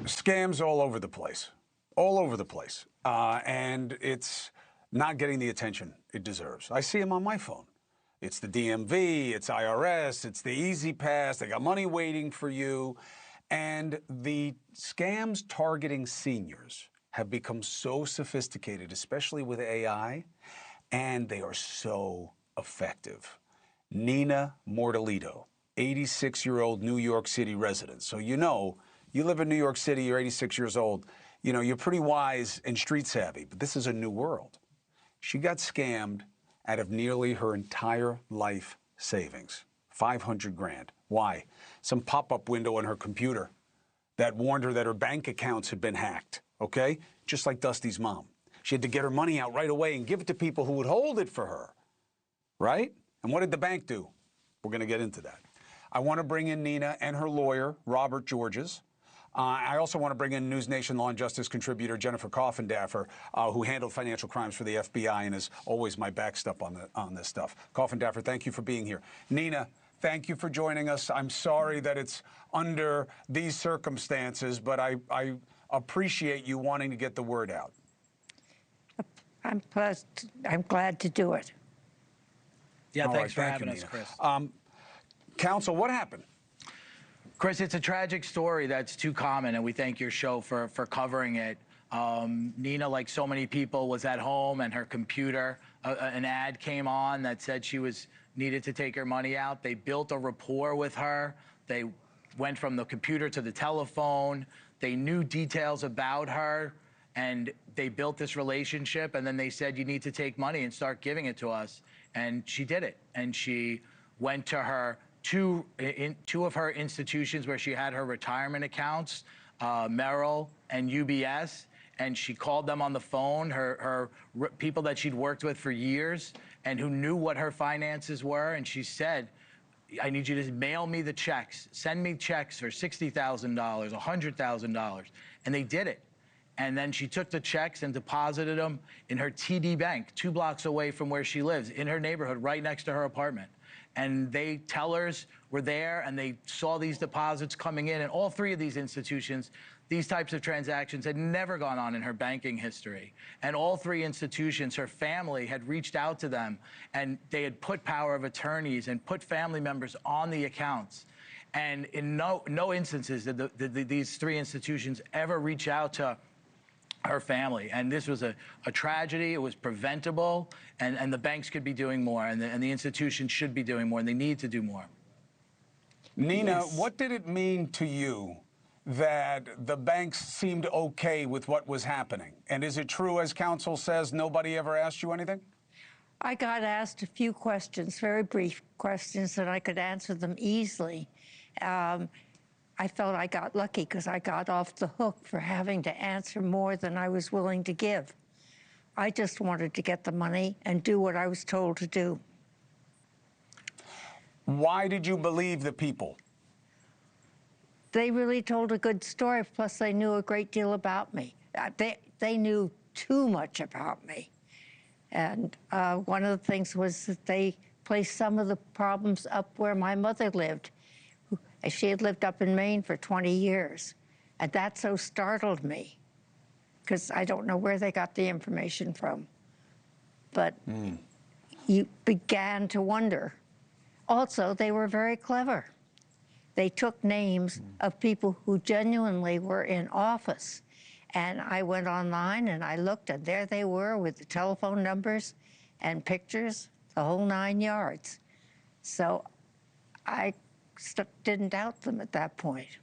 Scams all over the place, all over the place. And it's not getting the attention it deserves. I see them on my phone. It's the DMV, it's IRS, it's the Easy Pass. They got money waiting for you. And the scams targeting seniors have become so sophisticated, especially with AI, and they are so effective. Nina Mortellito, 86-year-old New York City resident. So you know, you live in New York City, you're 86 years old, you know, you're pretty wise and street savvy, but this is a new world. She got scammed out of nearly her entire life savings, 500 grand. Why? Some pop-up window on her computer that warned her that her bank accounts had been hacked, okay? Just like Dusty's mom. She had to get her money out right away and give it to people who would hold it for her, right? And what did the bank do? We're gonna get into that. I wanna bring in Nina and her lawyer, Robert Georges. I also want to bring in NewsNation Law and Justice contributor Jennifer Coffindaffer, who handled financial crimes for the FBI and is always my backstop on this stuff. Coffindaffer, thank you for being here. Nina, thank you for joining us. I'm sorry that it's under these circumstances, but I appreciate you wanting to get the word out. I'm glad to do it. Yeah, thanks for having us, Chris. Counsel, what happened? Chris, it's a tragic story that's too common, and we thank your show for covering it. Nina, like so many people, was at home and her computer, an ad came on that said she needed to take her money out. They built a rapport with her. They went from the computer to the telephone. They knew details about her, and they built this relationship, and then they said, you need to take money and start giving it to us. And she did it, and she went to her two of her institutions where she had her retirement accounts, Merrill and UBS, and she called them on the phone, her people that she'd worked with for years and who knew what her finances were, and she said, I need you to mail me the checks, send me checks for $60,000, $100,000, and they did it. And then she took the checks and deposited them in her TD Bank, 2 blocks away from where she lives, in her neighborhood, right next to her apartment. And tellers were there, and they saw these deposits coming in. And all 3 of these institutions, these types of transactions had never gone on in her banking history. And all 3 institutions, her family had reached out to them, and they had put power of attorneys and put family members on the accounts. And in no instances did these 3 institutions ever reach out to her family. And this was a tragedy. It was preventable, and the banks could be doing more, and the institutions should be doing more, and they need to do more. Nina, yes. What did it mean to you that the banks seemed okay with what was happening? And is it true, as counsel says, nobody ever asked you anything? I got asked a few questions, very brief questions, and I could answer them easily. I felt I got lucky because I got off the hook for having to answer more than I was willing to give. I just wanted to get the money and do what I was told to do. Why did you believe the people? They really told a good story, plus they knew a great deal about me. They knew too much about me. And one of the things was that they placed some of the problems up where my mother lived. She had lived up in Maine for 20 years, and that so startled me, because I don't know where they got the information from. But you began to wonder. Also, they were very clever. They took names of people who genuinely were in office. And I went online and I looked, and there they were with the telephone numbers and pictures, the whole 9 yards. So I didn't doubt them at that point.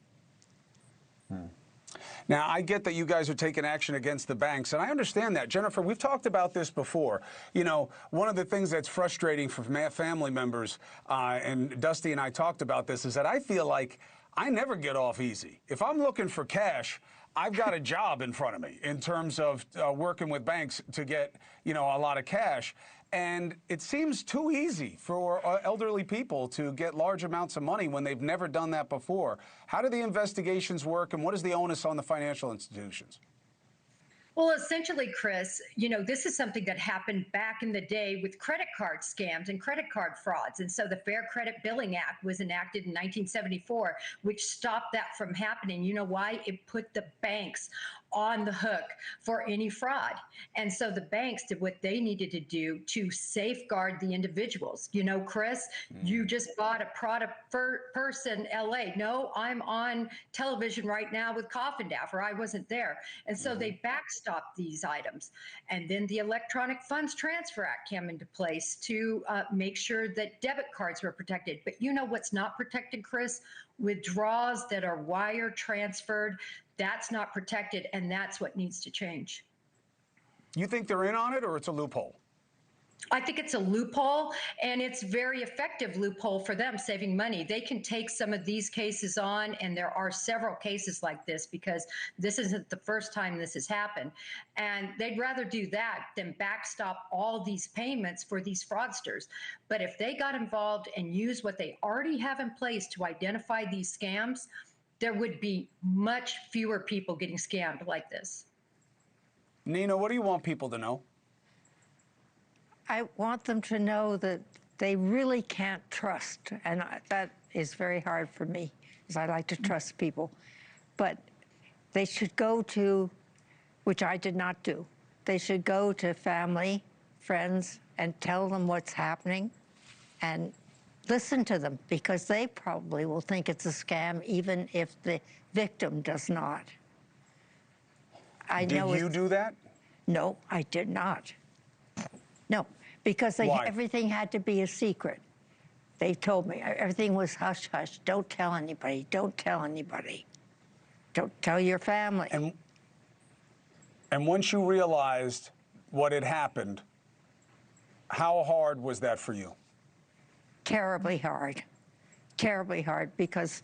Now, I get that you guys are taking action against the banks, and I understand that. Jennifer, we've talked about this before. You know, one of the things that's frustrating for family members, and Dusty and I talked about this, is that I feel like I never get off easy. If I'm looking for cash, I've got a job in front of me in terms of working with banks to get, you know, a lot of cash. And it seems too easy for elderly people to get large amounts of money when they've never done that before. How do the investigations work, and what is the onus on the financial institutions? Well, essentially, Chris, this is something that happened back in the day with credit card scams and credit card frauds. And so the Fair Credit Billing Act was enacted in 1974, which stopped that from happening. You know why? It put the banks on the hook for any fraud. And so the banks did what they needed to do to safeguard the individuals. Chris, you just bought a product purse in LA. No, I'm on television right now with Coffindaffer. I wasn't there. And so they backstopped these items. And then the Electronic Funds Transfer Act came into place to make sure that debit cards were protected. But you know what's not protected, Chris? Withdrawals that are wire transferred, that's not protected, and that's what needs to change. You think they're in on it, or it's a loophole? I think it's a loophole, and it's very effective loophole for them, saving money. They can take some of these cases on, and there are several cases like this because this isn't the first time this has happened. And they'd rather do that than backstop all these payments for these fraudsters. But if they got involved and used what they already have in place to identify these scams, there would be much fewer people getting scammed like this. Nina, what do you want people to know? I want them to know that they really can't trust, and that is very hard for me, because I like to trust people. But they should go to, which I did not do, they should go to family, friends, and tell them what's happening, and listen to them, because they probably will think it's a scam, even if the victim does not. Did you do that? No, I did not. No, because everything had to be a secret. They told me everything was hush hush. Don't tell anybody. Don't tell anybody. Don't tell your family. And once you realized what had happened, how hard was that for you? Terribly hard. Terribly hard, because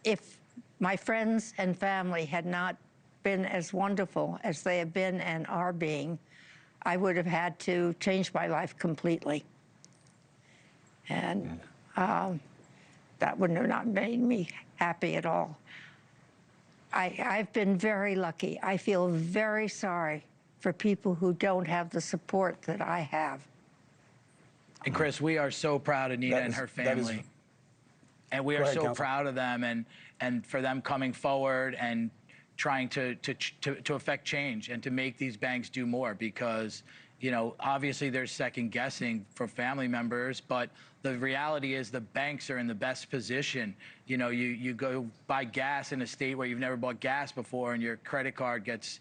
if my friends and family had not been as wonderful as they have been and are being, I would have had to change my life completely. And that would have not made me happy at all. I've been very lucky. I feel very sorry for people who don't have the support that I have. And Chris, we are so proud of Nina and her family. And we are so proud of them, and for them coming forward and trying to affect change and to make these banks do more, because obviously there's second guessing for family members, but the reality is the banks are in the best position. You go buy gas in a state where you've never bought gas before, and your credit card gets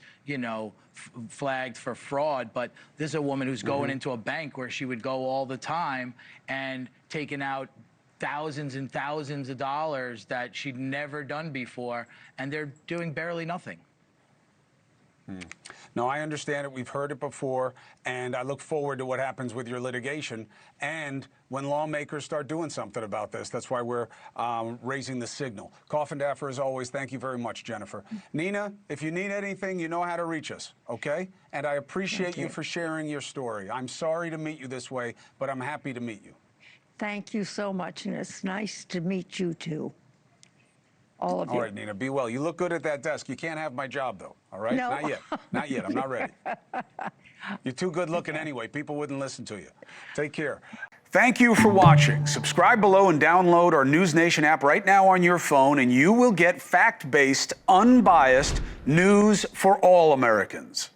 flagged for fraud. But this is a woman who's going into a bank where she would go all the time and taking out thousands and thousands of dollars that she'd never done before, and they're doing barely nothing. No, I understand it. We've heard it before, and I look forward to what happens with your litigation and when lawmakers start doing something about this. That's why we're raising the signal. Coffindaffer, as always, thank you very much, Jennifer. Nina, if you need anything, you know how to reach us, okay? And I appreciate you for sharing your story. I'm sorry to meet you this way, but I'm happy to meet you. Thank you so much, and it's nice to meet you too. All of you. All right, Nina, be well. You look good at that desk. You can't have my job, though, all right? No. Not yet. Not yet. I'm not ready. You're too good looking anyway. People wouldn't listen to you. Take care. Thank you for watching. Subscribe below and download our NewsNation app right now on your phone, and you will get fact-based, unbiased news for all Americans.